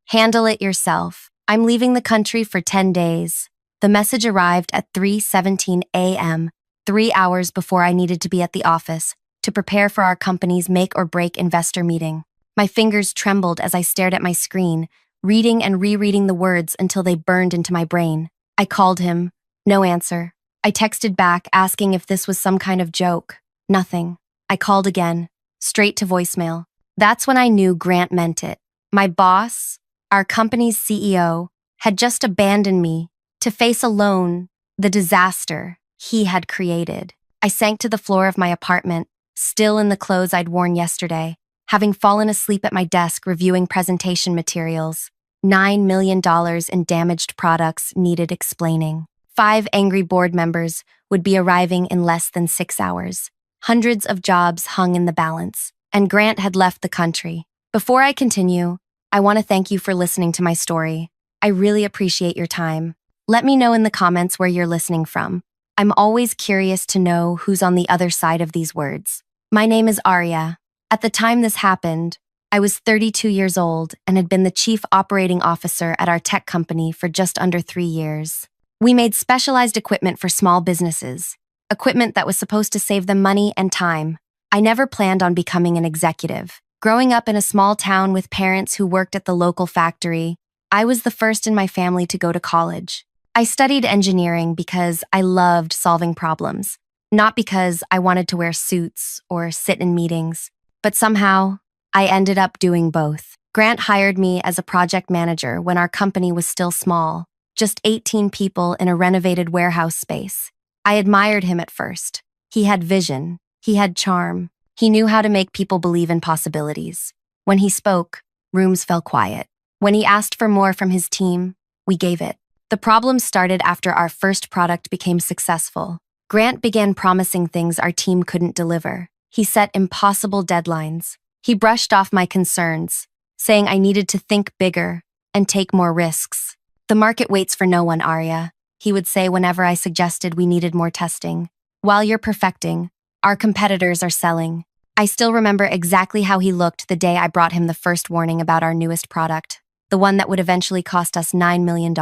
Handle it yourself. I'm leaving the country for 10 days. The message arrived at 3:17 a.m., 3 hours before I needed to be at the office to prepare for our company's make-or-break investor meeting. My fingers trembled as I stared at my screen, reading and rereading the words until they burned into my brain. I called him. No answer. I texted back asking if this was some kind of joke. Nothing. I called again, straight to voicemail. That's when I knew Grant meant it. My boss, our company's CEO, had just abandoned me to face alone the disaster he had created. I sank to the floor of my apartment, still in the clothes I'd worn yesterday, having fallen asleep at my desk reviewing presentation materials. $9 million in damaged products needed explaining. 5 angry board members would be arriving in less than 6 hours. Hundreds of jobs hung in the balance, and Grant had left the country. Before I continue, I want to thank you for listening to my story. I really appreciate your time. Let me know in the comments where you're listening from. I'm always curious to know who's on the other side of these words. My name is Arya. At the time this happened, I was 32 years old and had been the chief operating officer at our tech company for just under 3 years. We made specialized equipment for small businesses, equipment that was supposed to save them money and time. I never planned on becoming an executive. Growing up in a small town with parents who worked at the local factory, I was the first in my family to go to college. I studied engineering because I loved solving problems, not because I wanted to wear suits or sit in meetings. But somehow, I ended up doing both. Grant hired me as a project manager when our company was still small, just 18 people in a renovated warehouse space. I admired him at first. He had vision. He had charm. He knew how to make people believe in possibilities. When he spoke, rooms fell quiet. When he asked for more from his team, we gave it. The problem started after our first product became successful. Grant began promising things our team couldn't deliver. He set impossible deadlines. He brushed off my concerns, saying I needed to think bigger and take more risks. The market waits for no one, Arya, he would say whenever I suggested we needed more testing. While you're perfecting, our competitors are selling. I still remember exactly how he looked the day I brought him the first warning about our newest product, the one that would eventually cost us $9 million.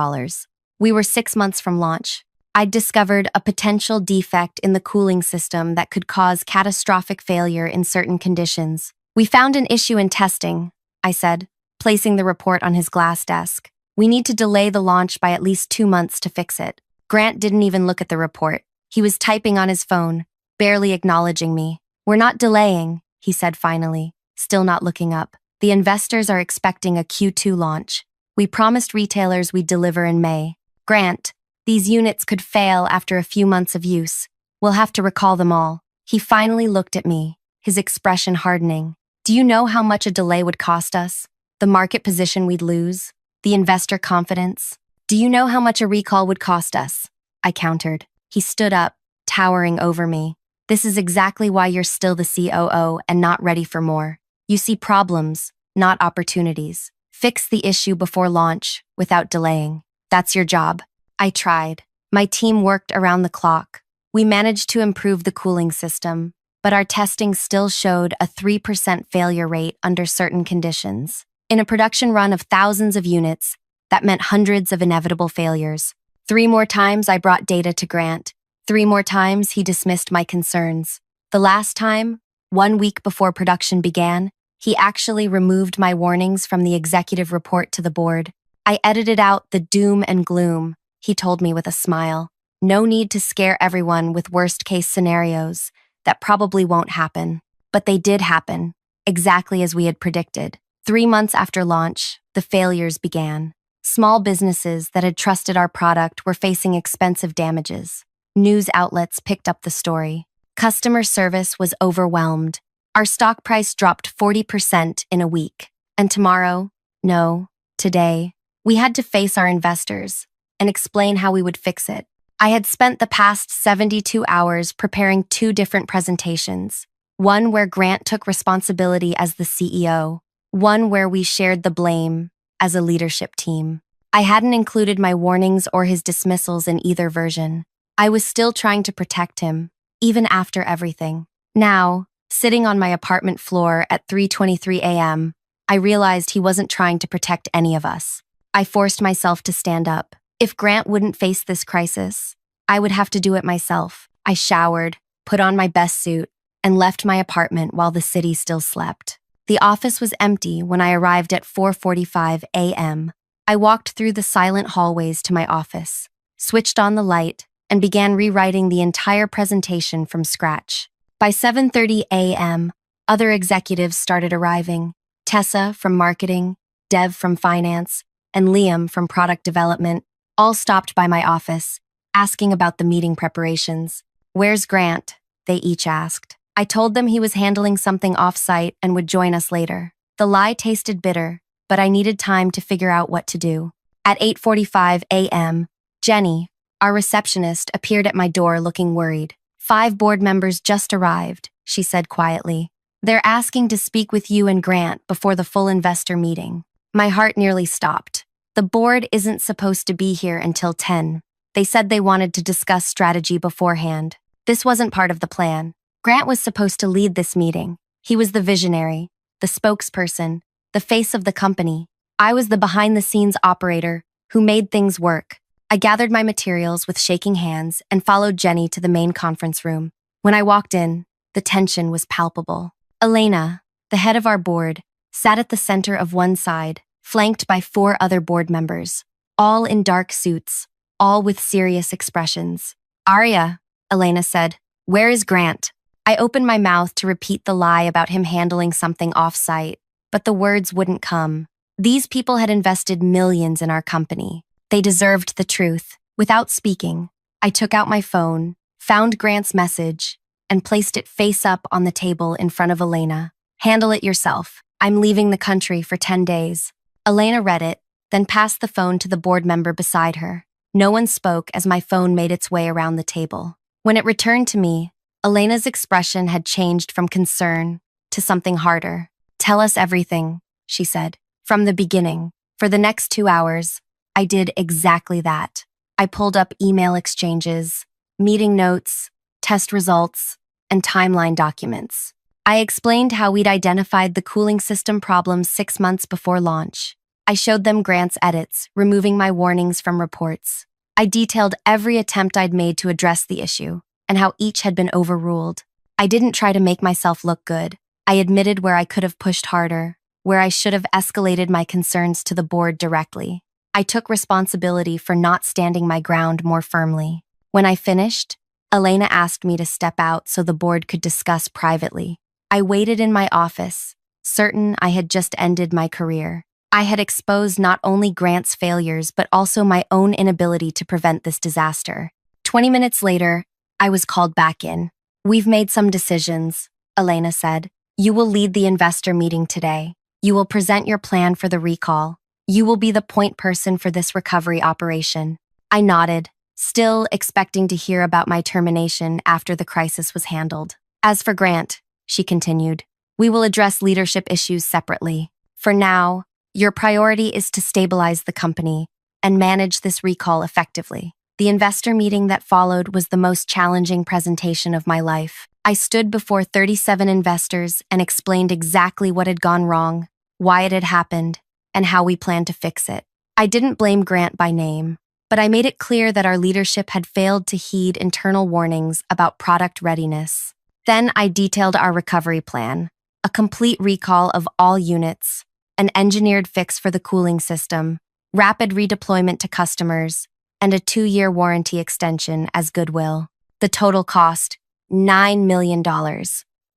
We were 6 months from launch. I'd discovered a potential defect in the cooling system that could cause catastrophic failure in certain conditions. We found an issue in testing, I said, placing the report on his glass desk. We need to delay the launch by at least 2 months to fix it. Grant didn't even look at the report. He was typing on his phone, barely acknowledging me. We're not delaying, he said finally, still not looking up. The investors are expecting a Q2 launch. We promised retailers we'd deliver in May. Grant, these units could fail after a few months of use. We'll have to recall them all. He finally looked at me, his expression hardening. Do you know how much a delay would cost us? The market position we'd lose? The investor confidence? Do you know how much a recall would cost us? I countered. He stood up, towering over me. This is exactly why you're still the COO and not ready for more. You see problems, not opportunities. Fix the issue before launch, without delaying. That's your job. I tried. My team worked around the clock. We managed to improve the cooling system, but our testing still showed a 3% failure rate under certain conditions. In a production run of thousands of units, that meant hundreds of inevitable failures. 3 more times I brought data to Grant. 3 more times he dismissed my concerns. The last time, 1 week before production began, he actually removed my warnings from the executive report to the board. I edited out the doom and gloom, he told me with a smile. No need to scare everyone with worst-case scenarios. That probably won't happen. But they did happen, exactly as we had predicted. 3 months after launch, the failures began. Small businesses that had trusted our product were facing expensive damages. News outlets picked up the story. Customer service was overwhelmed. Our stock price dropped 40% in a week. And tomorrow, no, today, we had to face our investors and explain how we would fix it. I had spent the past 72 hours preparing 2 different presentations. One where Grant took responsibility as the CEO. One where we shared the blame as a leadership team. I hadn't included my warnings or his dismissals in either version. I was still trying to protect him, even after everything. Now, sitting on my apartment floor at 3:23 a.m., I realized he wasn't trying to protect any of us. I forced myself to stand up. If Grant wouldn't face this crisis, I would have to do it myself. I showered, put on my best suit, and left my apartment while the city still slept. The office was empty when I arrived at 4:45 a.m. I walked through the silent hallways to my office, switched on the light, and began rewriting the entire presentation from scratch. By 7:30 a.m., other executives started arriving. Tessa from marketing, Dev from finance, and Liam from product development all stopped by my office, asking about the meeting preparations. "Where's Grant?" they each asked. I told them he was handling something off-site and would join us later. The lie tasted bitter, but I needed time to figure out what to do. At 8:45 a.m., Jenny, our receptionist, appeared at my door looking worried. "5 board members just arrived," she said quietly. "They're asking to speak with you and Grant before the full investor meeting." My heart nearly stopped. The board isn't supposed to be here until 10. They said they wanted to discuss strategy beforehand. This wasn't part of the plan. Grant was supposed to lead this meeting. He was the visionary, the spokesperson, the face of the company. I was the behind-the-scenes operator who made things work. I gathered my materials with shaking hands and followed Jenny to the main conference room. When I walked in, the tension was palpable. Elena, the head of our board, sat at the center of one side, flanked by 4 other board members, all in dark suits, all with serious expressions. "Arya," Elena said, "where is Grant?" I opened my mouth to repeat the lie about him handling something off-site, but the words wouldn't come. These people had invested millions in our company. They deserved the truth. Without speaking, I took out my phone, found Grant's message, and placed it face up on the table in front of Elena. "Handle it yourself. I'm leaving the country for 10 days. Elena read it, then passed the phone to the board member beside her. No one spoke as my phone made its way around the table. When it returned to me, Elena's expression had changed from concern to something harder. "Tell us everything," she said. From the beginning, for the next 2 hours, I did exactly that. I pulled up email exchanges, meeting notes, test results, and timeline documents. I explained how we'd identified the cooling system problems 6 months before launch. I showed them Grant's edits, removing my warnings from reports. I detailed every attempt I'd made to address the issue, and how each had been overruled. I didn't try to make myself look good. I admitted where I could have pushed harder, where I should have escalated my concerns to the board directly. I took responsibility for not standing my ground more firmly. When I finished, Elena asked me to step out so the board could discuss privately. I waited in my office, certain I had just ended my career. I had exposed not only Grant's failures but also my own inability to prevent this disaster. 20 minutes later, I was called back in. "We've made some decisions," Elena said. "You will lead the investor meeting today. You will present your plan for the recall. You will be the point person for this recovery operation." I nodded, still expecting to hear about my termination after the crisis was handled. "As for Grant," she continued, "we will address leadership issues separately. For now, your priority is to stabilize the company and manage this recall effectively." The investor meeting that followed was the most challenging presentation of my life. I stood before 37 investors and explained exactly what had gone wrong, why it had happened, and how we planned to fix it. I didn't blame Grant by name, but I made it clear that our leadership had failed to heed internal warnings about product readiness. Then I detailed our recovery plan, a complete recall of all units, an engineered fix for the cooling system, rapid redeployment to customers, and a 2-year warranty extension as goodwill. The total cost, $9 million.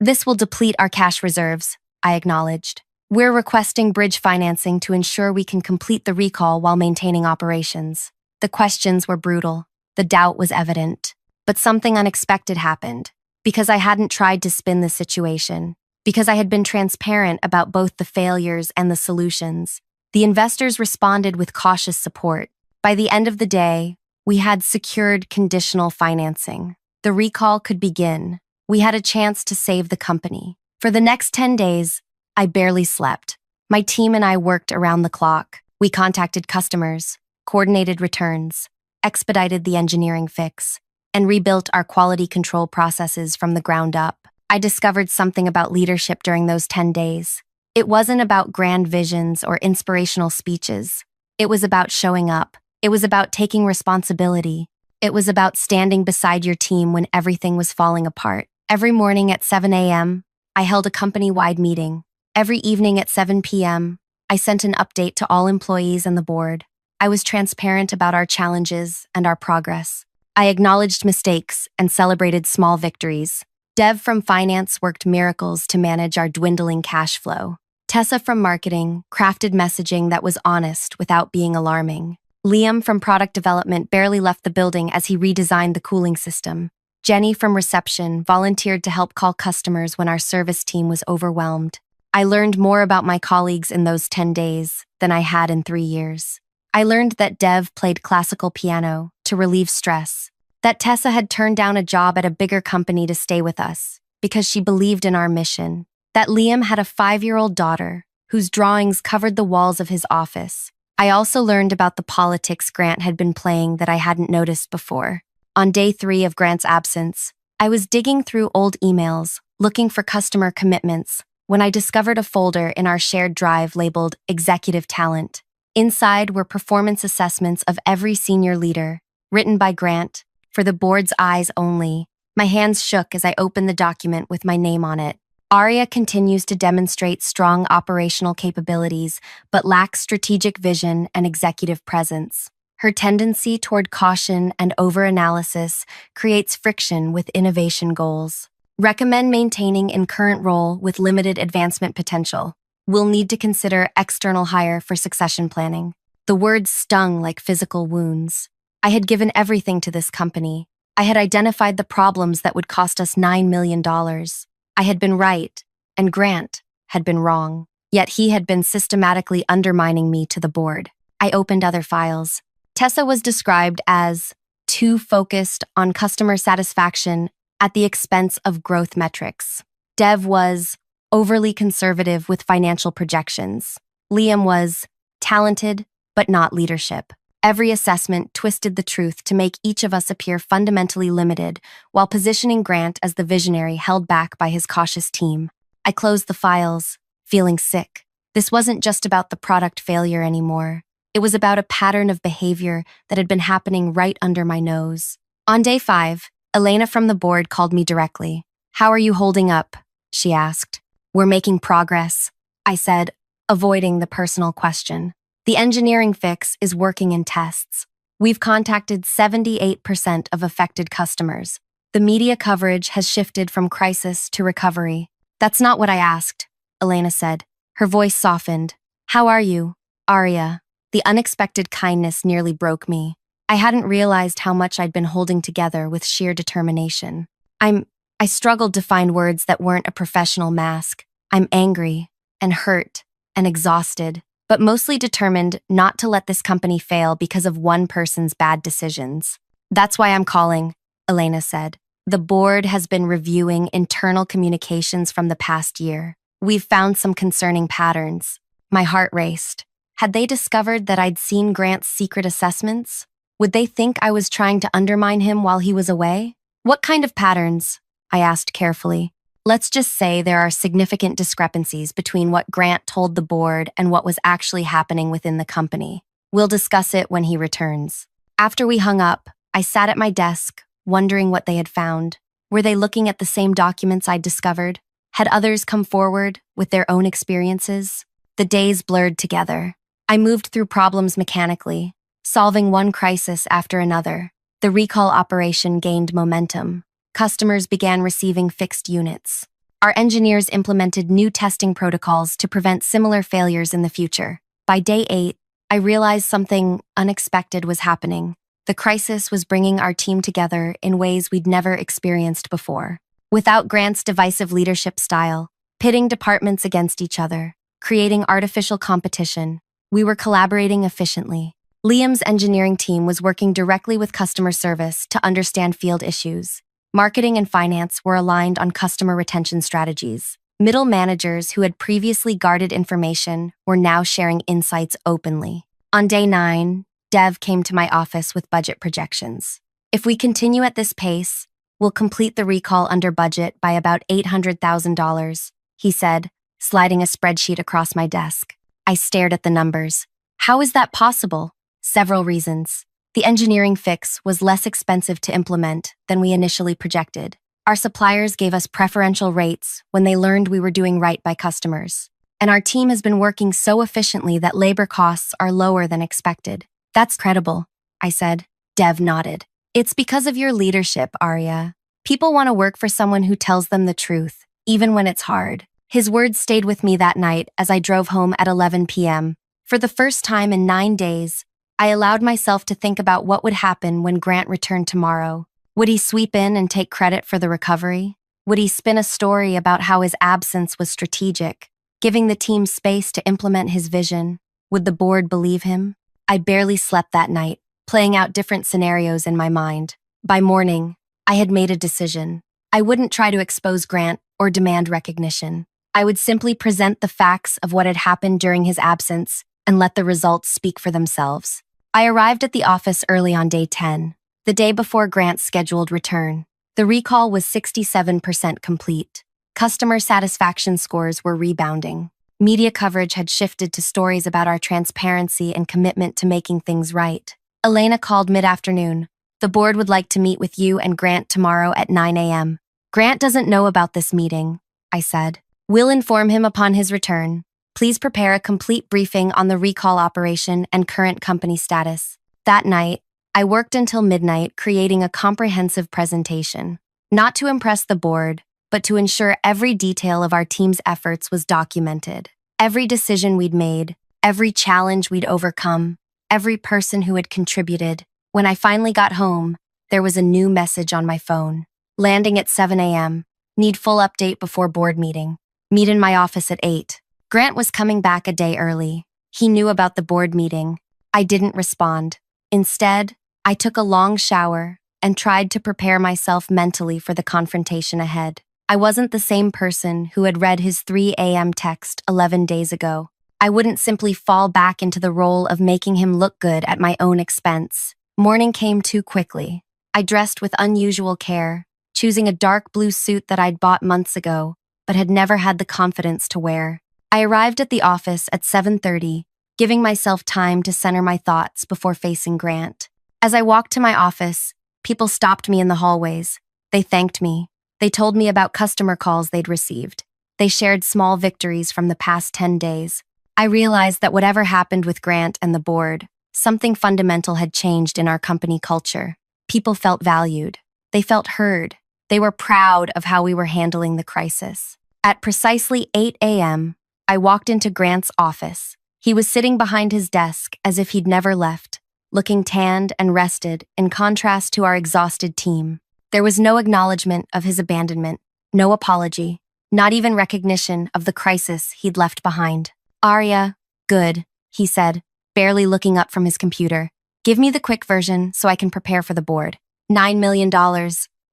"This will deplete our cash reserves," I acknowledged. "We're requesting bridge financing to ensure we can complete the recall while maintaining operations." The questions were brutal. The doubt was evident. But something unexpected happened. Because I hadn't tried to spin the situation, because I had been transparent about both the failures and the solutions, the investors responded with cautious support. By the end of the day, we had secured conditional financing. The recall could begin. We had a chance to save the company. For the next 10 days, I barely slept. My team and I worked around the clock. We contacted customers, coordinated returns, expedited the engineering fix, and rebuilt our quality control processes from the ground up. I discovered something about leadership during those 10 days. It wasn't about grand visions or inspirational speeches. It was about showing up. It was about taking responsibility. It was about standing beside your team when everything was falling apart. Every morning at 7 a.m., I held a company-wide meeting. Every evening at 7 p.m., I sent an update to all employees and the board. I was transparent about our challenges and our progress. I acknowledged mistakes and celebrated small victories. Dev from finance worked miracles to manage our dwindling cash flow. Tessa from marketing crafted messaging that was honest without being alarming. Liam from product development barely left the building as he redesigned the cooling system. Jenny from reception volunteered to help call customers when our service team was overwhelmed. I learned more about my colleagues in those 10 days than I had in 3 years. I learned that Dev played classical piano to relieve stress, that Tessa had turned down a job at a bigger company to stay with us because she believed in our mission, that Liam had a 5-year-old daughter whose drawings covered the walls of his office. I also learned about the politics Grant had been playing that I hadn't noticed before. On day 3 of Grant's absence, I was digging through old emails, looking for customer commitments, when I discovered a folder in our shared drive labeled Executive Talent. Inside were performance assessments of every senior leader, written by Grant, for the board's eyes only. My hands shook as I opened the document with my name on it. Arya continues to demonstrate strong operational capabilities, but lacks strategic vision and executive presence. Her tendency toward caution and over-analysis creates friction with innovation goals. Recommend maintaining in current role with limited advancement potential. We'll need to consider external hire for succession planning. The words stung like physical wounds. I had given everything to this company. I had identified the problems that would cost us $9 million. I had been right, and Grant had been wrong. Yet he had been systematically undermining me to the board. I opened other files. Tessa was described as too focused on customer satisfaction at the expense of growth metrics. Dev was overly conservative with financial projections. Liam was talented, but not leadership. Every assessment twisted the truth to make each of us appear fundamentally limited, while positioning Grant as the visionary held back by his cautious team. I closed the files, feeling sick. This wasn't just about the product failure anymore. It was about a pattern of behavior that had been happening right under my nose. On day 5, Elena from the board called me directly. "How are you holding up?" she asked. "We're making progress," I said, avoiding the personal question. "The engineering fix is working in tests. We've contacted 78% of affected customers. The media coverage has shifted from crisis to recovery." "That's not what I asked," Elena said. Her voice softened. "How are you, Arya?" The unexpected kindness nearly broke me. I hadn't realized how much I'd been holding together with sheer determination. I struggled to find words that weren't a professional mask. I'm angry and hurt and exhausted, but mostly determined not to let this company fail because of one person's bad decisions. "That's why I'm calling," Elena said. "The board has been reviewing internal communications from the past year. We've found some concerning patterns." My heart raced. Had they discovered that I'd seen Grant's secret assessments? Would they think I was trying to undermine him while he was away? "What kind of patterns?" I asked carefully. "Let's just say there are significant discrepancies between what Grant told the board and what was actually happening within the company. We'll discuss it when he returns." After we hung up, I sat at my desk, wondering what they had found. Were they looking at the same documents I'd discovered? Had others come forward with their own experiences? The days blurred together. I moved through problems mechanically, solving one crisis after another. The recall operation gained momentum. Customers began receiving fixed units. Our engineers implemented new testing protocols to prevent similar failures in the future. By day 8, I realized something unexpected was happening. The crisis was bringing our team together in ways we'd never experienced before. Without Grant's divisive leadership style, pitting departments against each other, creating artificial competition, we were collaborating efficiently. Liam's engineering team was working directly with customer service to understand field issues. Marketing and finance were aligned on customer retention strategies. Middle managers who had previously guarded information were now sharing insights openly. On day 9, Dev came to my office with budget projections. "If we continue at this pace, we'll complete the recall under budget by about $800,000, he said, sliding a spreadsheet across my desk. I stared at the numbers. How is that possible? Several reasons. The engineering fix was less expensive to implement than we initially projected. Our suppliers gave us preferential rates when they learned we were doing right by customers. And our team has been working so efficiently that labor costs are lower than expected. That's credible, I said. Dev nodded. It's because of your leadership, Arya. People want to work for someone who tells them the truth, even when it's hard. His words stayed with me that night as I drove home at 11 p.m. For the first time in 9 days, I allowed myself to think about what would happen when Grant returned tomorrow. Would he sweep in and take credit for the recovery? Would he spin a story about how his absence was strategic, giving the team space to implement his vision? Would the board believe him? I barely slept that night, playing out different scenarios in my mind. By morning, I had made a decision. I wouldn't try to expose Grant or demand recognition. I would simply present the facts of what had happened during his absence and let the results speak for themselves. I arrived at the office early on day 10, the day before Grant's scheduled return. The recall was 67% complete. Customer satisfaction scores were rebounding. Media coverage had shifted to stories about our transparency and commitment to making things right. Elena called mid-afternoon. The board would like to meet with you and Grant tomorrow at 9 a.m. Grant doesn't know about this meeting, I said. We'll inform him upon his return. Please prepare a complete briefing on the recall operation and current company status. That night, I worked until midnight creating a comprehensive presentation. Not to impress the board, but to ensure every detail of our team's efforts was documented. Every decision we'd made, every challenge we'd overcome, every person who had contributed. When I finally got home, there was a new message on my phone. Landing at 7 a.m. Need full update before board meeting. Meet in my office at 8. Grant was coming back a day early. He knew about the board meeting. I didn't respond. Instead, I took a long shower and tried to prepare myself mentally for the confrontation ahead. I wasn't the same person who had read his 3 a.m. text 11 days ago. I wouldn't simply fall back into the role of making him look good at my own expense. Morning came too quickly. I dressed with unusual care, choosing a dark blue suit that I'd bought months ago, but had never had the confidence to wear. I arrived at the office at 7:30, giving myself time to center my thoughts before facing Grant. As I walked to my office, people stopped me in the hallways. They thanked me. They told me about customer calls they'd received. They shared small victories from the past 10 days. I realized that whatever happened with Grant and the board, something fundamental had changed in our company culture. People felt valued. They felt heard. They were proud of how we were handling the crisis. At precisely 8 a.m., I walked into Grant's office. He was sitting behind his desk as if he'd never left, looking tanned and rested in contrast to our exhausted team. There was no acknowledgement of his abandonment, no apology, not even recognition of the crisis he'd left behind. Arya, good, he said, barely looking up from his computer. Give me the quick version so I can prepare for the board. $9 million,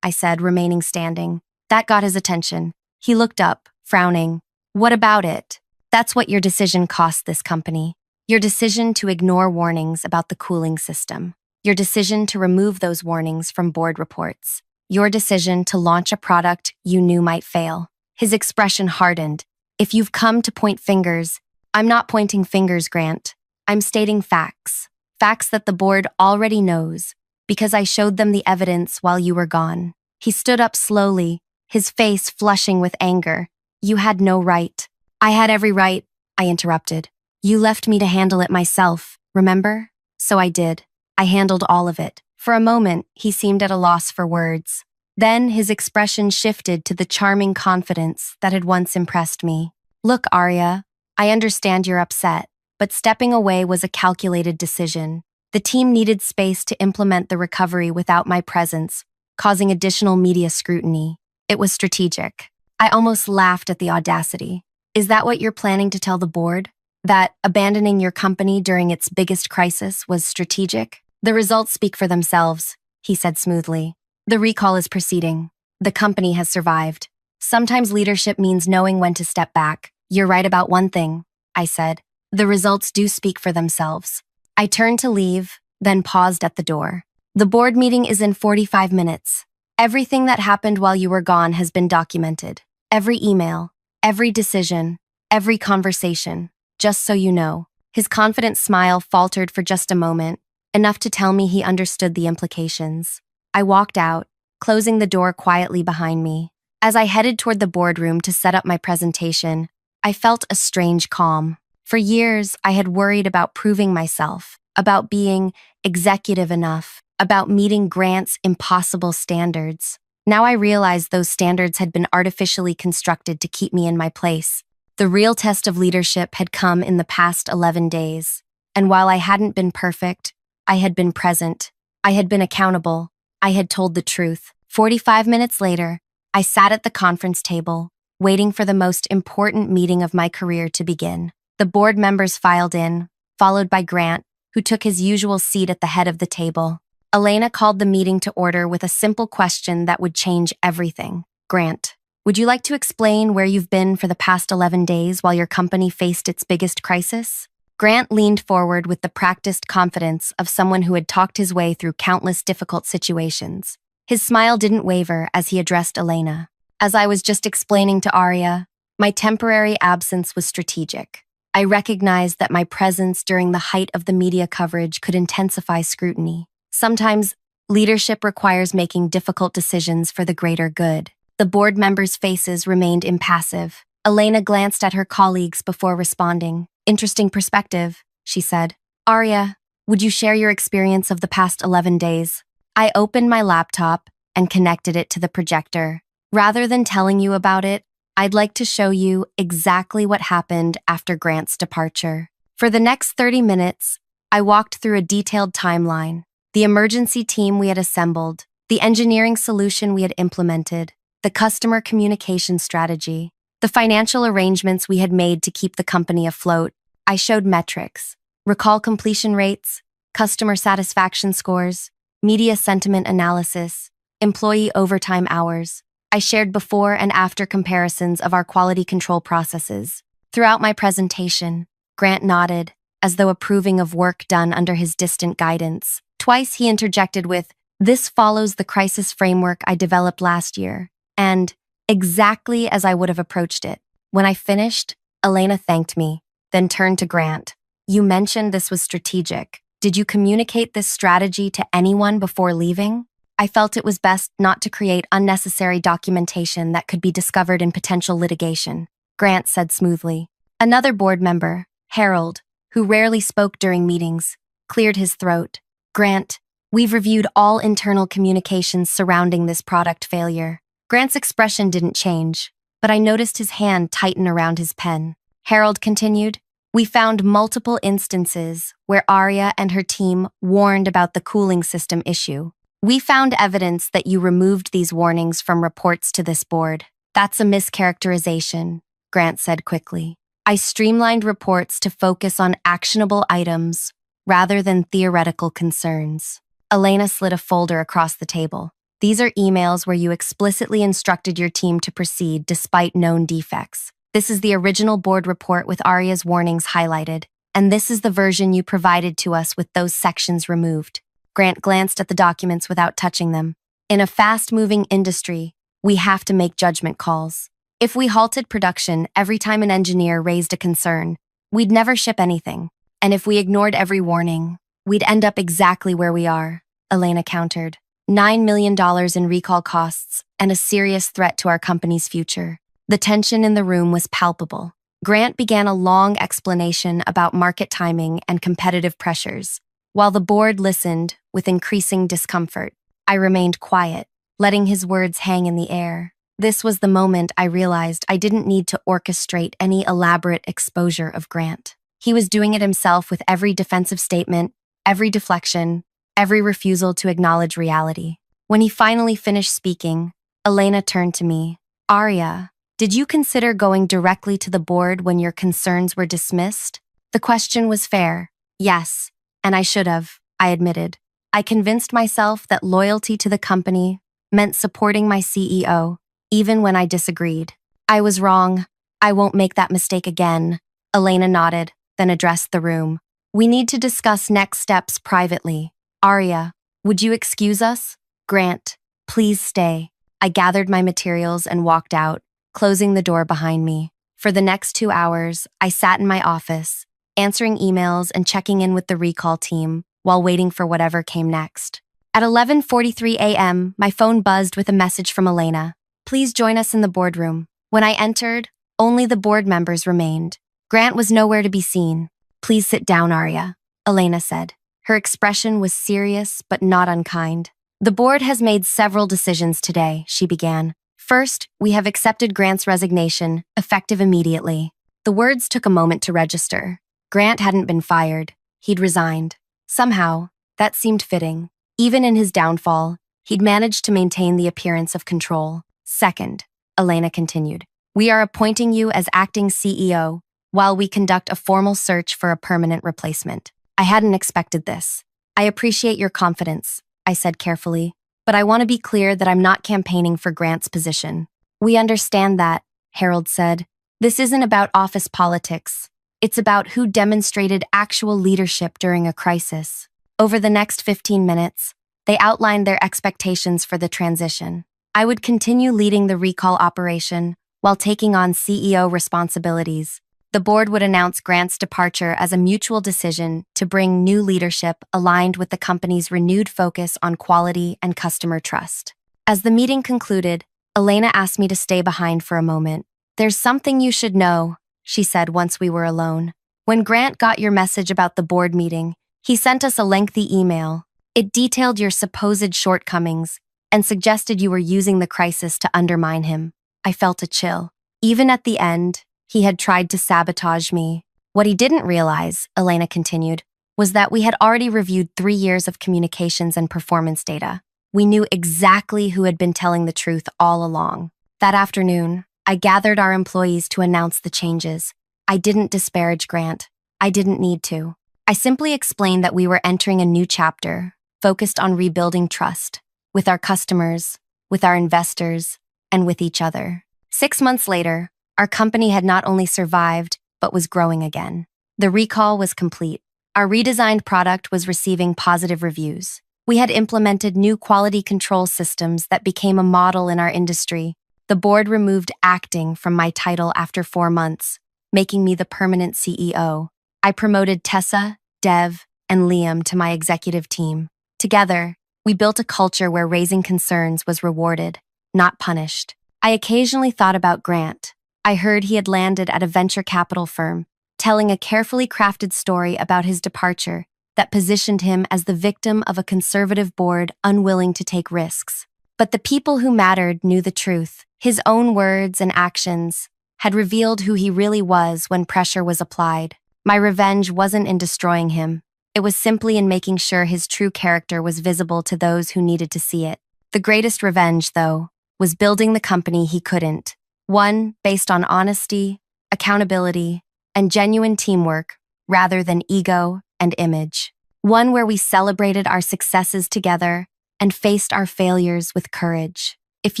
I said, remaining standing. That got his attention. He looked up, frowning. What about it? That's what your decision cost this company. Your decision to ignore warnings about the cooling system. Your decision to remove those warnings from board reports. Your decision to launch a product you knew might fail. His expression hardened. If you've come to point fingers, I'm not pointing fingers, Grant. I'm stating facts. Facts that the board already knows, because I showed them the evidence while you were gone. He stood up slowly, his face flushing with anger. You had no right. I had every right, I interrupted. You left me to handle it myself, remember? So I did. I handled all of it. For a moment, he seemed at a loss for words. Then his expression shifted to the charming confidence that had once impressed me. Look, Arya, I understand you're upset, but stepping away was a calculated decision. The team needed space to implement the recovery without my presence, causing additional media scrutiny. It was strategic. I almost laughed at the audacity. Is that what you're planning to tell the board? That abandoning your company during its biggest crisis was strategic? The results speak for themselves, he said smoothly. The recall is proceeding. The company has survived. Sometimes leadership means knowing when to step back. You're right about one thing, I said. The results do speak for themselves. I turned to leave, then paused at the door. The board meeting is in 45 minutes. Everything that happened while you were gone has been documented. Every email, every decision, Every conversation. Just so you know. His confident smile faltered for just a moment, enough to tell me he understood the implications. I walked out, closing the door quietly behind me. As I headed toward the boardroom to set up my presentation, I felt a strange calm. For years, I had worried about proving myself, about being executive enough, about meeting Grant's impossible standards. Now I realized those standards had been artificially constructed to keep me in my place. The real test of leadership had come in the past 11 days. And while I hadn't been perfect, I had been present. I had been accountable. I had told the truth. 45 minutes later, I sat at the conference table, waiting for the most important meeting of my career to begin. The board members filed in, followed by Grant, who took his usual seat at the head of the table. Elena called the meeting to order with a simple question that would change everything. Grant, would you like to explain where you've been for the past 11 days while your company faced its biggest crisis? Grant leaned forward with the practiced confidence of someone who had talked his way through countless difficult situations. His smile didn't waver as he addressed Elena. As I was just explaining to Arya, my temporary absence was strategic. I recognized that my presence during the height of the media coverage could intensify scrutiny. Sometimes, leadership requires making difficult decisions for the greater good. The board members' faces remained impassive. Elena glanced at her colleagues before responding. Interesting perspective, she said. Arya, would you share your experience of the past 11 days? I opened my laptop and connected it to the projector. Rather than telling you about it, I'd like to show you exactly what happened after Grant's departure. For the next 30 minutes, I walked through a detailed timeline. The emergency team we had assembled, the engineering solution we had implemented, the customer communication strategy, the financial arrangements we had made to keep the company afloat. I showed metrics, recall completion rates, customer satisfaction scores, media sentiment analysis, employee overtime hours. I shared before and after comparisons of our quality control processes. Throughout my presentation, Grant nodded, as though approving of work done under his distant guidance. Twice he interjected with, "This follows the crisis framework I developed last year," and exactly as I would have approached it. When I finished, Elena thanked me, then turned to Grant. You mentioned this was strategic. Did you communicate this strategy to anyone before leaving? I felt it was best not to create unnecessary documentation that could be discovered in potential litigation, Grant said smoothly. Another board member, Harold, who rarely spoke during meetings, cleared his throat. Grant, we've reviewed all internal communications surrounding this product failure. Grant's expression didn't change, but I noticed his hand tighten around his pen. Harold continued, we found multiple instances where Arya and her team warned about the cooling system issue. We found evidence that you removed these warnings from reports to this board. That's a mischaracterization, Grant said quickly. I streamlined reports to focus on actionable items rather than theoretical concerns. Elena slid a folder across the table. These are emails where you explicitly instructed your team to proceed despite known defects. This is the original board report with Arya's warnings highlighted, and this is the version you provided to us with those sections removed. Grant glanced at the documents without touching them. In a fast-moving industry, we have to make judgment calls. If we halted production every time an engineer raised a concern, we'd never ship anything. And if we ignored every warning, we'd end up exactly where we are, Elena countered. $9 million in recall costs and a serious threat to our company's future. The tension in the room was palpable. Grant began a long explanation about market timing and competitive pressures. While the board listened with increasing discomfort, I remained quiet, letting his words hang in the air. This was the moment I realized I didn't need to orchestrate any elaborate exposure of Grant. He was doing it himself with every defensive statement, every deflection, every refusal to acknowledge reality. When he finally finished speaking, Elena turned to me. Arya, did you consider going directly to the board when your concerns were dismissed? The question was fair. Yes, and I should have, I admitted. I convinced myself that loyalty to the company meant supporting my CEO, even when I disagreed. I was wrong. I won't make that mistake again. Elena nodded, then addressed the room. We need to discuss next steps privately. Arya, would you excuse us? Grant, please stay. I gathered my materials and walked out, closing the door behind me. For the next 2 hours, I sat in my office, answering emails and checking in with the recall team while waiting for whatever came next. At 11:43 a.m., my phone buzzed with a message from Elena. Please join us in the boardroom. When I entered, only the board members remained. Grant was nowhere to be seen. Please sit down, Arya, Elena said. Her expression was serious but not unkind. The board has made several decisions today, she began. First, we have accepted Grant's resignation, effective immediately. The words took a moment to register. Grant hadn't been fired. He'd resigned. Somehow, that seemed fitting. Even in his downfall, he'd managed to maintain the appearance of control. Second, Elena continued, we are appointing you as acting CEO while we conduct a formal search for a permanent replacement. I hadn't expected this. I appreciate your confidence, I said carefully, but I want to be clear that I'm not campaigning for Grant's position. We understand that, Harold said. This isn't about office politics. It's about who demonstrated actual leadership during a crisis. Over the next 15 minutes, they outlined their expectations for the transition. I would continue leading the recall operation while taking on CEO responsibilities. The board would announce Grant's departure as a mutual decision to bring new leadership aligned with the company's renewed focus on quality and customer trust. As the meeting concluded, Elena asked me to stay behind for a moment. There's something you should know, she said once we were alone. When Grant got your message about the board meeting, he sent us a lengthy email. It detailed your supposed shortcomings and suggested you were using the crisis to undermine him. I felt a chill. Even at the end, he had tried to sabotage me. What he didn't realize, Elena continued, was that we had already reviewed 3 years of communications and performance data. We knew exactly who had been telling the truth all along. That afternoon, I gathered our employees to announce the changes. I didn't disparage Grant. I didn't need to. I simply explained that we were entering a new chapter, focused on rebuilding trust, with our customers, with our investors, and with each other. 6 months later, our company had not only survived, but was growing again. The recall was complete. Our redesigned product was receiving positive reviews. We had implemented new quality control systems that became a model in our industry. The board removed acting from my title after 4 months, making me the permanent CEO. I promoted Tessa, Dev, and Liam to my executive team. Together, we built a culture where raising concerns was rewarded, not punished. I occasionally thought about Grant. I heard he had landed at a venture capital firm, telling a carefully crafted story about his departure that positioned him as the victim of a conservative board unwilling to take risks. But the people who mattered knew the truth. His own words and actions had revealed who he really was when pressure was applied. My revenge wasn't in destroying him. It was simply in making sure his true character was visible to those who needed to see it. The greatest revenge, though, was building the company he couldn't. One based on honesty, accountability, and genuine teamwork rather than ego and image. One where we celebrated our successes together and faced our failures with courage. If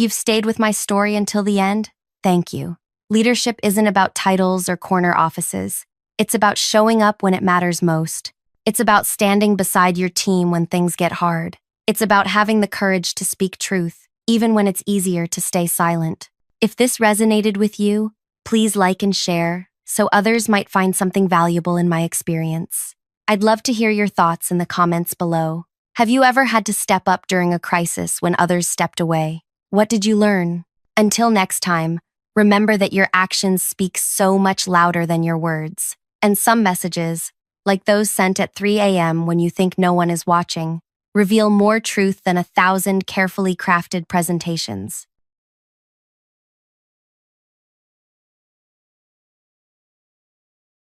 you've stayed with my story until the end, thank you. Leadership isn't about titles or corner offices. It's about showing up when it matters most. It's about standing beside your team when things get hard. It's about having the courage to speak truth, even when it's easier to stay silent. If this resonated with you, please like and share so others might find something valuable in my experience. I'd love to hear your thoughts in the comments below. Have you ever had to step up during a crisis when others stepped away? What did you learn? Until next time, remember that your actions speak so much louder than your words. And some messages, like those sent at 3 a.m. when you think no one is watching, reveal more truth than 1,000 carefully crafted presentations.